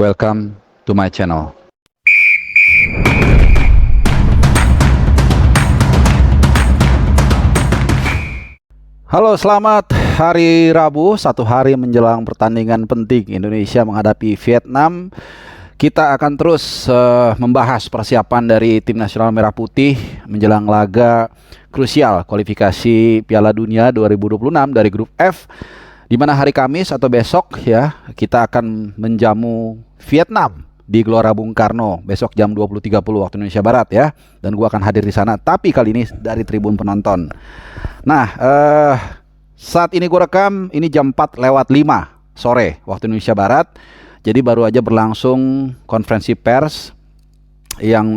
Welcome to my channel. Halo, selamat hari Rabu, satu hari menjelang pertandingan penting Indonesia menghadapi Vietnam. Kita akan terus membahas persiapan dari tim nasional Merah Putih menjelang laga krusial kualifikasi Piala Dunia 2026 dari grup F, di mana hari Kamis atau besok ya kita akan menjamu Vietnam di Gelora Bung Karno besok jam 20.30 waktu Indonesia Barat ya, dan gua akan hadir di sana, tapi kali ini dari tribun penonton. Nah, saat ini gue rekam, ini jam 4:05 sore waktu Indonesia Barat. Jadi baru aja berlangsung konferensi pers yang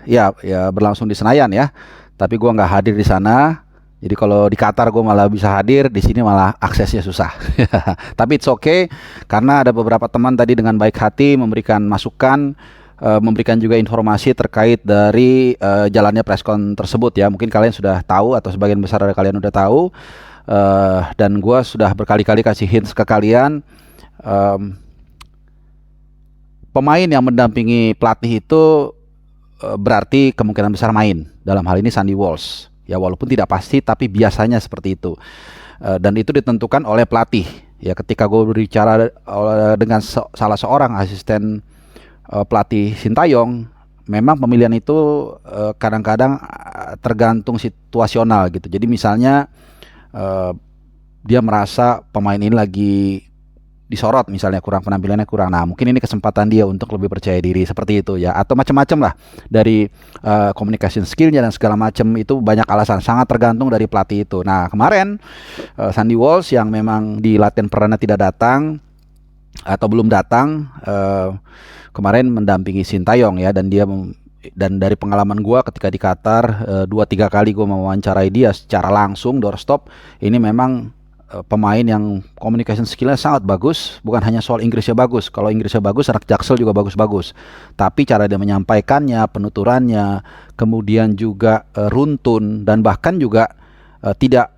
ya berlangsung di Senayan ya. Tapi gue nggak hadir di sana. Jadi kalau di Qatar gue malah bisa hadir, di sini malah aksesnya susah. Tapi it's okay, karena ada beberapa teman tadi dengan baik hati memberikan masukan, memberikan juga informasi terkait dari jalannya preskon tersebut ya. Mungkin kalian sudah tahu atau sebagian besar dari kalian sudah tahu, dan gue sudah berkali-kali kasih hints ke kalian. Pemain yang mendampingi pelatih itu berarti kemungkinan besar main. Dalam hal ini Sandy Walsh ya, walaupun tidak pasti tapi biasanya seperti itu, dan itu ditentukan oleh pelatih ya. Ketika gue berbicara dengan salah seorang asisten pelatih Sintayong, memang pemilihan itu kadang-kadang tergantung situasional gitu. Jadi misalnya dia merasa pemain ini lagi disorot, misalnya penampilannya kurang, nah mungkin ini kesempatan dia untuk lebih percaya diri, seperti itu ya. Atau macam-macam lah, dari communication skillnya dan segala macam, itu banyak alasan, sangat tergantung dari pelatih itu. Nah kemarin Sandy Walsh yang memang di latihan perdana tidak datang atau belum datang, kemarin mendampingi Sintayong ya, dan dari pengalaman gue ketika di Qatar, 2-3 kali gue mewawancarai dia secara langsung doorstop, ini memang pemain yang communication skillnya sangat bagus. Bukan hanya soal Inggrisnya bagus, kalau Inggrisnya bagus anak Jaksel juga bagus-bagus, tapi cara dia menyampaikannya, penuturannya, kemudian juga runtun, dan bahkan juga tidak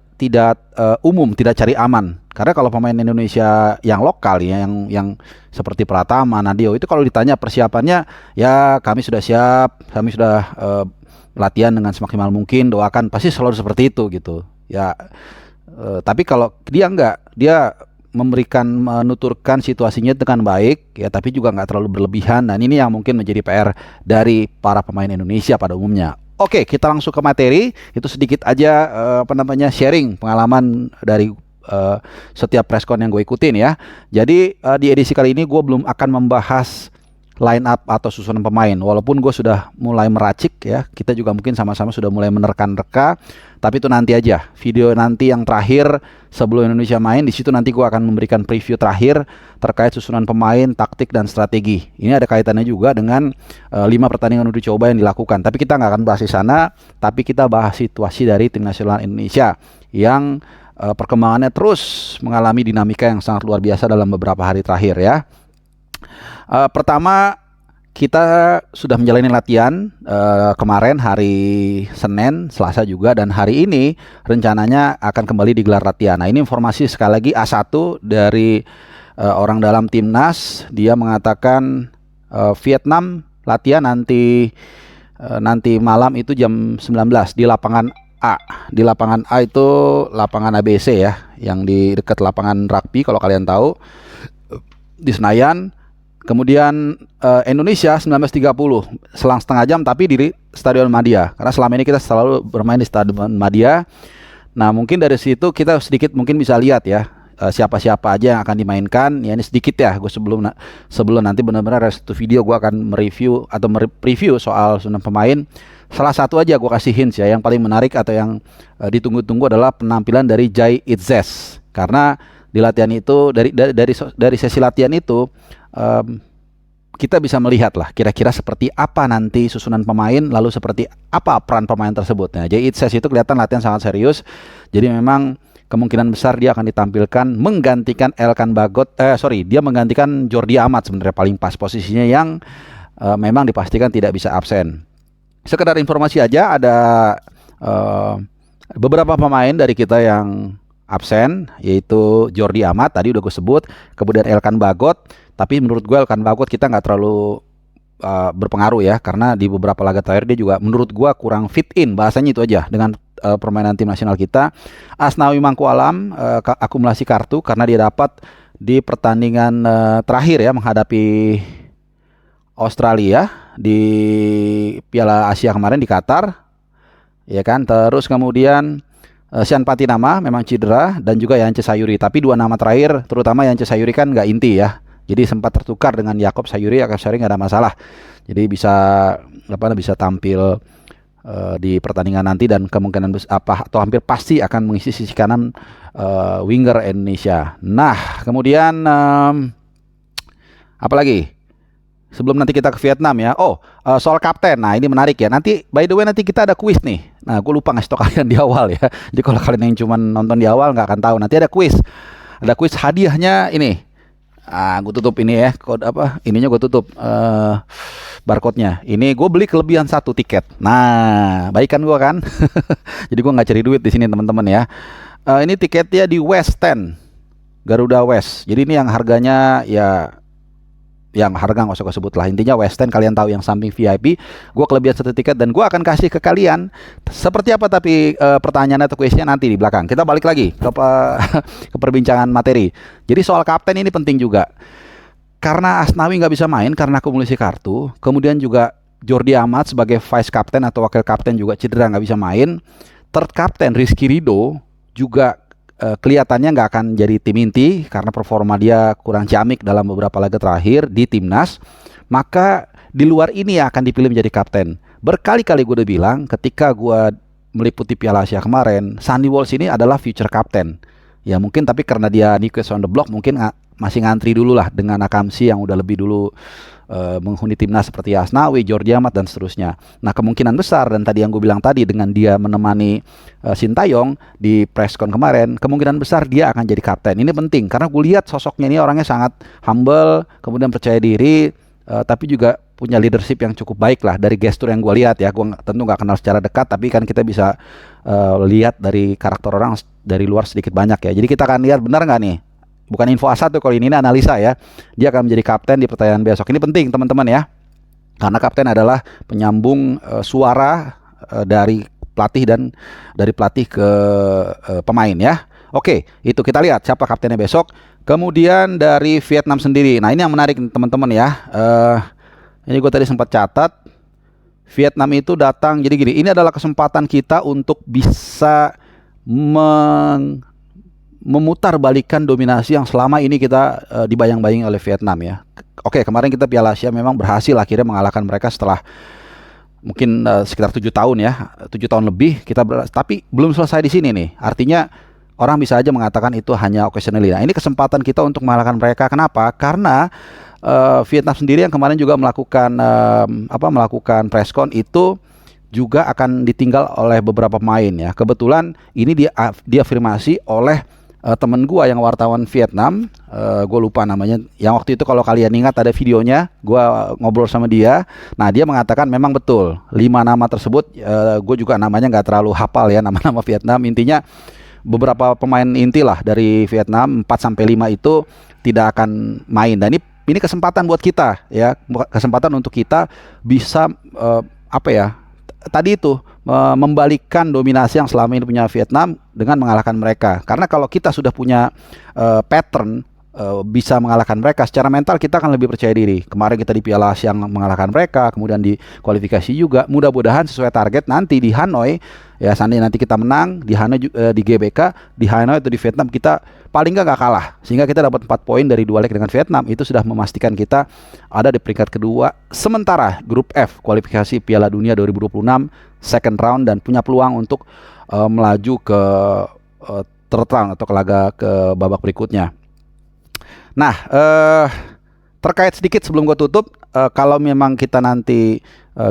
umum, tidak cari aman. Karena kalau pemain Indonesia yang lokal ya, yang seperti Pratama, Nadio, itu kalau ditanya persiapannya, ya kami sudah siap, kami sudah latihan dengan semaksimal mungkin, doakan, pasti selalu seperti itu gitu ya. Tapi kalau dia enggak, dia menuturkan situasinya dengan baik ya, tapi juga nggak terlalu berlebihan. Dan ini yang mungkin menjadi PR dari para pemain Indonesia pada umumnya. Oke, kita langsung ke materi. Itu sedikit aja sharing pengalaman dari setiap preskon yang gue ikutin ya. Jadi di edisi kali ini gue belum akan membahas line up atau susunan pemain, walaupun gue sudah mulai meracik ya. Kita juga mungkin sama-sama sudah mulai menerka-nerka, tapi itu nanti aja, video nanti yang terakhir sebelum Indonesia main. Di situ nanti gue akan memberikan preview terakhir terkait susunan pemain, taktik, dan strategi. Ini ada kaitannya juga dengan 5 pertandingan uji coba yang dilakukan, tapi kita nggak akan bahas di sana. Tapi kita bahas situasi dari tim nasional Indonesia yang perkembangannya terus mengalami dinamika yang sangat luar biasa dalam beberapa hari terakhir ya. Pertama, kita sudah menjalani latihan kemarin hari Senin, Selasa juga, dan hari ini rencananya akan kembali digelar latihan. Nah ini informasi sekali lagi A1 dari orang dalam timnas. Dia mengatakan Vietnam latihan nanti malam itu jam 19 di lapangan A. Di lapangan A itu lapangan ABC ya, yang di dekat lapangan rugby kalau kalian tahu, di Senayan. Kemudian Indonesia 19.30, selang setengah jam tapi di Stadion Madia, karena selama ini kita selalu bermain di Stadion Madia. Nah mungkin dari situ kita sedikit mungkin bisa lihat ya siapa-siapa aja yang akan dimainkan ya. Ini sedikit ya, gue sebelum nanti benar-benar ada satu video gue akan mereview atau preview soal susunan pemain. Salah satu aja gue kasih hints ya, yang paling menarik atau yang ditunggu-tunggu adalah penampilan dari Jai Itzes, karena di latihan itu, dari sesi latihan itu, kita bisa melihat lah kira-kira seperti apa nanti susunan pemain, lalu seperti apa peran pemain tersebut. Nah, Jai Itzes itu kelihatan latihan sangat serius. Jadi memang kemungkinan besar dia akan ditampilkan menggantikan dia menggantikan Jordi Amat, sebenarnya paling pas posisinya, yang memang dipastikan tidak bisa absen. Sekedar informasi aja, ada beberapa pemain dari kita yang absen, yaitu Jordi Amat tadi udah gue sebut, kemudian Elkan Bagot. Tapi menurut gue Elkan Bagot kita nggak terlalu berpengaruh ya, karena di beberapa laga terakhir dia juga menurut gue kurang fit in, bahasanya itu aja dengan permainan tim nasional kita. Asnawi Mangkualam akumulasi kartu karena dia dapat di pertandingan terakhir ya menghadapi Australia di Piala Asia kemarin di Qatar, ya kan. Terus kemudian Sian Patinama memang cedera dan juga Yance Sayuri. Tapi dua nama terakhir, terutama Yance Sayuri kan nggak inti ya. Jadi sempat tertukar dengan Yakob Sayuri. Yakob Sayuri nggak ada masalah. Jadi bisa tampil di pertandingan nanti dan kemungkinan atau hampir pasti akan mengisi sisi kanan winger Indonesia. Nah, kemudian apa lagi? Sebelum nanti kita ke Vietnam ya. Soal kapten. Nah, ini menarik ya. Nanti by the way nanti kita ada kuis nih. Nah, gue lupa ngasih tau kalian di awal ya. Jadi kalau kalian yang cuma nonton di awal nggak akan tahu. Nanti ada kuis. Ada kuis hadiahnya ini. Gue tutup ini ya. Kode apa? Ininya gue tutup barcode-nya. Ini gue beli kelebihan 1 tiket. Nah, baik kan gue kan? Jadi gue nggak cari duit di sini teman-teman ya. Ini tiketnya di West 10 Garuda West. Jadi ini yang harganya ya, yang harga nggak usah gue sebut lah, intinya West End kalian tahu yang samping VIP. Gue kelebihan 1 tiket dan gue akan kasih ke kalian seperti apa, tapi pertanyaannya atau kuisnya nanti di belakang. Kita balik lagi ke perbincangan materi. Jadi soal kapten ini penting juga karena Asnawi nggak bisa main karena akumulasi kartu, kemudian juga Jordi Amat sebagai vice captain atau wakil kapten juga cedera nggak bisa main. Third captain Rizky Ridho juga kelihatannya nggak akan jadi tim inti karena performa dia kurang ciamik dalam beberapa laga terakhir di timnas. Maka di luar ini akan dipilih menjadi kapten. Berkali-kali gue udah bilang ketika gue meliputi Piala Asia kemarin, Sandy Walsh ini adalah future captain. Ya mungkin, tapi karena dia newest on the block mungkin masih ngantri dulu lah dengan Akamsi yang udah lebih dulu menghuni timnas seperti Asnawi, Jordi Amat dan seterusnya. Nah, kemungkinan besar, dan tadi yang gue bilang tadi dengan dia menemani Sintayong di presscon kemarin, kemungkinan besar dia akan jadi kapten. Ini penting karena gue lihat sosoknya ini orangnya sangat humble, kemudian percaya diri, tapi juga punya leadership yang cukup baik lah dari gestur yang gue lihat ya. Gue tentu nggak kenal secara dekat, tapi kan kita bisa lihat dari karakter orang dari luar sedikit banyak ya. Jadi kita akan lihat benar nggak nih. Bukan info A1 kalau ini analisa ya. Dia akan menjadi kapten di pertandingan besok. Ini penting teman-teman ya. Karena kapten adalah penyambung suara dari pelatih dan dari pelatih ke pemain ya. Oke, itu kita lihat siapa kaptennya besok. Kemudian dari Vietnam sendiri. Nah, ini yang menarik teman-teman ya. Ini gue tadi sempat catat. Vietnam itu datang, jadi gini, ini adalah kesempatan kita untuk bisa memutar balikan dominasi yang selama ini kita dibayang-bayang oleh Vietnam ya. Oke, kemarin kita Piala Asia memang berhasil akhirnya mengalahkan mereka setelah mungkin sekitar 7 tahun ya, 7 tahun lebih kita tapi belum selesai di sini nih. Artinya orang bisa aja mengatakan itu hanya occasionally. Nah, ini kesempatan kita untuk mengalahkan mereka. Kenapa? Karena Vietnam sendiri yang kemarin juga melakukan presscon itu juga akan ditinggal oleh beberapa pemain ya. Kebetulan ini diafirmasi oleh temen gua yang wartawan Vietnam, gue lupa namanya. Yang waktu itu kalau kalian ingat ada videonya, gua ngobrol sama dia. Nah, dia mengatakan memang betul 5 nama tersebut. Gue juga namanya nggak terlalu hafal ya nama-nama Vietnam. Intinya beberapa pemain inti lah dari Vietnam 4-5 itu tidak akan main. Dan ini kesempatan buat kita ya, kesempatan untuk kita bisa tadi itu membalikkan dominasi yang selama ini punya Vietnam dengan mengalahkan mereka. Karena kalau kita sudah punya pattern bisa mengalahkan mereka, secara mental kita akan lebih percaya diri. Kemarin kita di Piala Asia mengalahkan mereka, kemudian di kualifikasi juga. Mudah-mudahan sesuai target nanti di Hanoi ya, seandainya nanti kita menang di Hanoi, di GBK, di Hanoi atau di Vietnam, kita paling nggak kalah, sehingga kita dapat 4 poin dari 2 leg dengan Vietnam. Itu sudah memastikan kita ada di peringkat kedua sementara grup F kualifikasi Piala Dunia 2026 second round, dan punya peluang untuk melaju ke third round atau ke babak berikutnya. Nah, terkait sedikit sebelum gue tutup, kalau memang kita nanti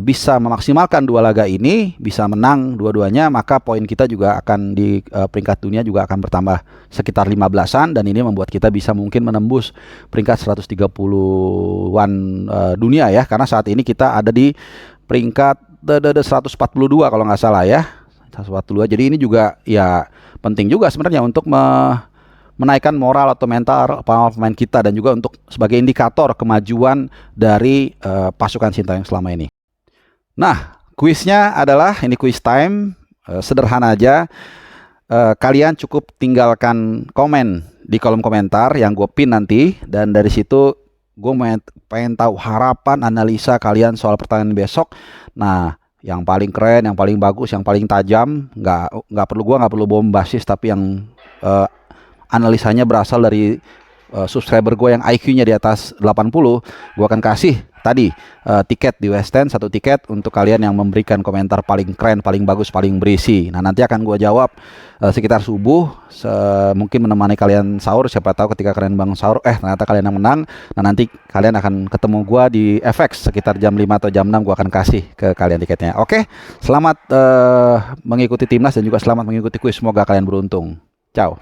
bisa memaksimalkan 2 laga ini, bisa menang dua-duanya, maka poin kita juga akan di peringkat dunia juga akan bertambah sekitar 15-an, dan ini membuat kita bisa mungkin menembus peringkat 130-an dunia ya, karena saat ini kita ada di peringkat 142 kalau nggak salah ya, 142. Jadi ini juga ya penting juga sebenarnya untuk menaikkan moral atau mental pemain kita dan juga untuk sebagai indikator kemajuan dari pasukan Sintayong selama ini. Nah, kuisnya adalah ini kuis time, sederhana aja. Kalian cukup tinggalkan komen di kolom komentar yang gue pin nanti, dan dari situ gue pengen tahu harapan analisa kalian soal pertandingan besok. Nah, yang paling keren, yang paling bagus, yang paling tajam, nggak perlu bombastis, tapi yang analisanya berasal dari subscriber gue yang IQ-nya di atas 80, gue akan kasih tadi tiket di West End, 1 tiket untuk kalian yang memberikan komentar paling keren, paling bagus, paling berisi. Nah, nanti akan gue jawab sekitar subuh, mungkin menemani kalian sahur. Siapa tahu ketika kalian bangun sahur, ternyata kalian yang menang. Nah, nanti kalian akan ketemu gue di FX sekitar jam 5 atau jam 6, gue akan kasih ke kalian tiketnya. Oke, selamat mengikuti timnas dan juga selamat mengikuti kuis. Semoga kalian beruntung. Ciao.